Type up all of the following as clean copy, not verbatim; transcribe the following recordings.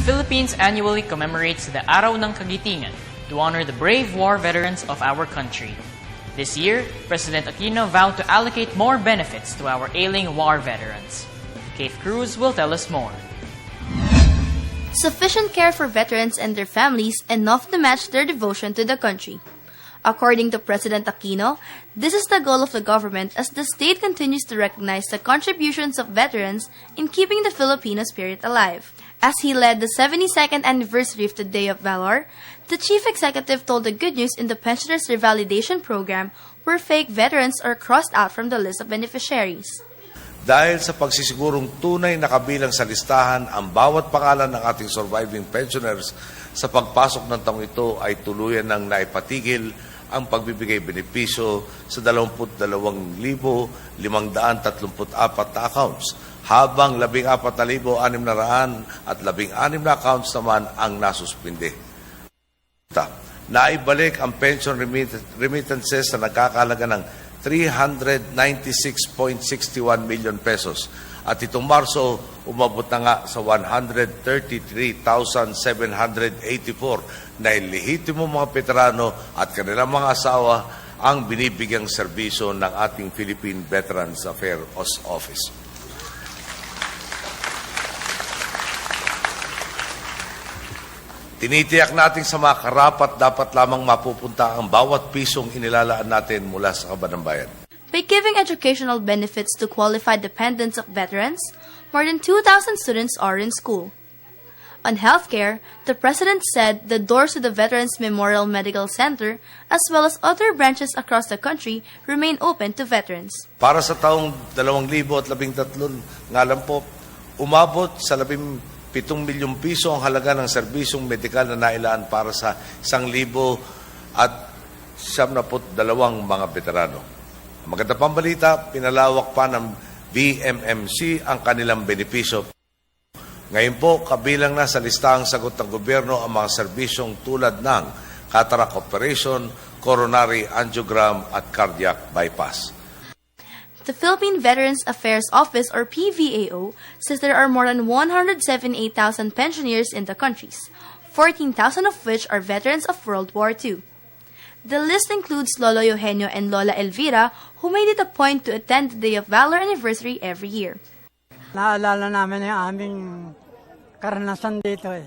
Philippines annually commemorates the Araw ng Kagitingan to honor the brave war veterans of our country. This year, President Aquino vowed to allocate more benefits to our ailing war veterans. Kate Cruz will tell us more. Sufficient care for veterans and their families enough to match their devotion to the country. According to President Aquino, this is the goal of the government as the state continues to recognize the contributions of veterans in keeping the Filipino spirit alive. As he led the 72nd anniversary of the Day of Valor, the chief executive told the good news in the Pensioners Revalidation Program where fake veterans are crossed out from the list of beneficiaries. Dahil sa pagsisigurong tunay na kabilang sa listahan ang bawat pangalan ng ating surviving pensioners, sa pagpasok ng taong ito ay tuluyan ng naipatigil ang pagbibigay benepisyo sa 22,534 na accounts, habang 14,616 na accounts naman ang nasuspinde. Naibalik ang pension remittances na nagkakahalaga ng 396.61 million pesos. At itong Marso, umabot na nga sa 133,784 na ilehitimo mga veterano at kanilang mga asawa ang binibigyang serbisyo ng ating Philippine Veterans Affairs Office. Tinitiyak natin sa mga karapat dapat lamang mapupunta ang bawat pisong inilalaan natin mula sa kaban ng bayan. By giving educational benefits to qualified dependents of veterans, more than 2,000 students are in school. On healthcare, the President said the doors to the Veterans Memorial Medical Center, as well as other branches across the country, remain open to veterans. Para sa taong 2013, nga lang po, umabot sa 17 milyong piso ang halaga ng serbisyong medikal na nailaan para sa 1,072 mga veterano. Maganda pang balita, pinalawak pa ng VMMC ang kanilang benepisyo. Ngayon po, kabilang na sa listahang sagot ng gobyerno ang mga serbisyong tulad ng cataract operation, coronary angiogram at cardiac bypass. The Philippine Veterans Affairs Office, or PVAO, says there are more than 178,000 pensioners in the countries, 14,000 of which are veterans of World War II. The list includes Lolo Eugenio and Lola Elvira, who made it a point to attend the Day of Valor anniversary every year. Naalala namin yung aming karanasan dito eh.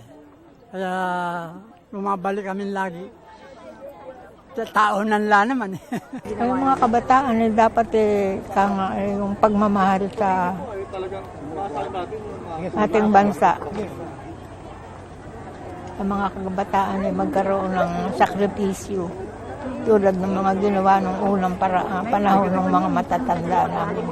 Kaya lumabalik kami lagi. Taonan lang naman eh. Ang mga kabataan ay dapat yung pagmamahal sa ating bansa. Ang mga kabataan ay magkaroon ng sakripisyo tulad ng mga ginawa ng unang panahon ng mga matatanda namin.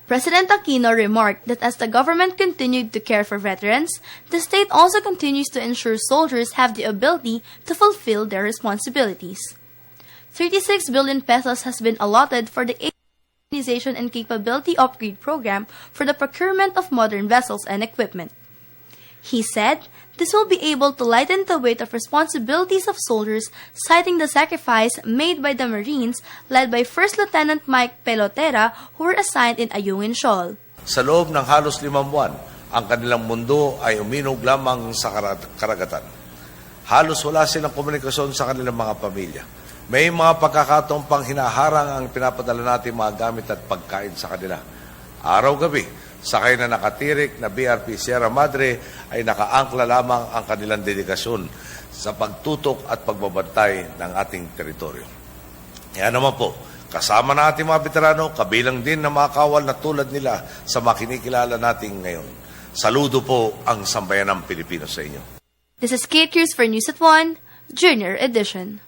President Aquino remarked that as the government continued to care for veterans, the state also continues to ensure soldiers have the ability to fulfill their responsibilities. 36 billion pesos has been allotted for the Modernization and Capability Upgrade Program for the procurement of modern vessels and equipment. He said this will be able to lighten the weight of responsibilities of soldiers, citing the sacrifice made by the Marines led by First Lieutenant Mike Pelotera, who were assigned in Ayungin Shoal. Sa loob ng halos 5 buwan, ang kanilang mundo ay uminog lamang sa karagatan. Halos wala silang komunikasyon sa kanilang mga pamilya. May mga pagkakataong pang hinaharang ang pinapadala natin mga gamit at pagkain sa kanila. Araw-gabi, sakay na nakatirik na BRP Sierra Madre ay nakaangkla lamang ang kanilang dedikasyon sa pagtutok at pagbabantay ng ating teritoryo. Kaya naman po, kasama na ating mga veterano, kabilang din na mga kawal na tulad nila sa makinikilala natin ngayon. Saludo po ang sambayanang Pilipino sa inyo. This is Kate Cruz for News at 1, Junior Edition.